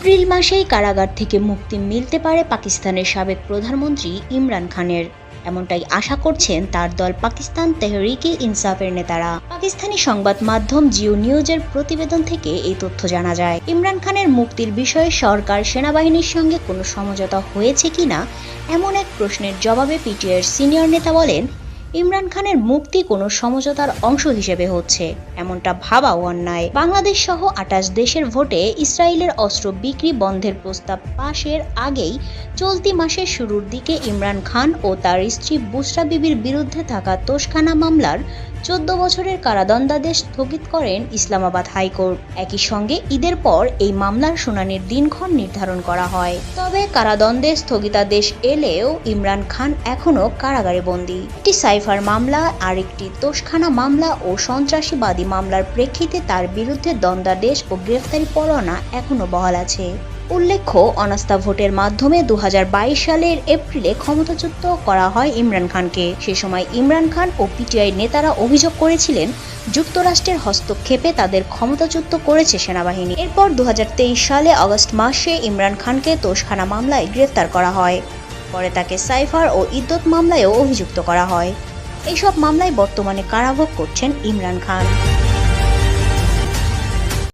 April মাসেই কারাগার থেকে মুক্তি মিলতে পারে পাকিস্তানের সাবেক প্রধানমন্ত্রী ইমরান খানের, এমনটাই আশা করছেন তার দল পাকিস্তান তেহরিকে ইনসাফের নেতারা। পাকিস্তানি সংবাদ মাধ্যম জিও নিউজের প্রতিবেদন থেকে এই তথ্য জানা যায়। ইমরান খানের মুক্তির বিষয়ে সরকার সেনাবাহিনীর সঙ্গে কোনো সমঝোতা হয়েছে কিনা এমন এক প্রশ্নের জবাবে পিটিআইয়ের সিনিয়র নেতা বলেন, ইমরান খানের মুক্তি কোনো সমঝোতার অংশ হিসেবে হচ্ছে, এমনটা ভাবাও অন্যায়। বাংলাদেশ সহ ২৮ দেশের ভোটে ইসরায়েলের অস্ত্র বিক্রি বন্ধের প্রস্তাব পাশের আগেই চলতি মাসের শুরুর দিকে ইমরান খান ও তার স্ত্রী বুশরা বিবির বিরুদ্ধে থাকা তোশখানা মামলার ১৪ বছরের কারাদণ্ডাদেশ স্থগিত করেন ইসলামাবাদ হাইকোর্ট। একই সঙ্গে ঈদের পর এই মামলার শুনানির দিনক্ষণ নির্ধারণ করা হয়। তবে কারাদণ্ডের স্থগিতাদেশ এলেও ইমরান খান এখনও কারাগারে বন্দী। একটি সাইফার মামলা, আরেকটি তোশখানা মামলা ও সন্ত্রাসবাদী মামলার প্রেক্ষিতে তার বিরুদ্ধে দণ্ডাদেশ ও গ্রেফতারি পরোয়ানা এখনও বহাল আছে। উল্লেখ্য, অনাস্থা ভোটের মাধ্যমে ২০২২ সালের এপ্রিলে ক্ষমতাচ্যুত করা হয় ইমরান খানকে। সে সময় ইমরান খান ও পিটিআই নেতারা অভিযোগ করেছিলেন, যুক্তরাষ্ট্রের হস্তক্ষেপে তাদের ক্ষমতাচ্যুত করেছে সেনাবাহিনী। এরপর ২০২৩ সালে আগস্ট মাসে ইমরান খানকে তোশখানা মামলায় গ্রেফতার করা হয়। পরে তাকে সাইফার ও ইদ্যত মামলায়ও অভিযুক্ত করা হয়। এইসব মামলায় বর্তমানে কারাভোগ করছেন ইমরান খান।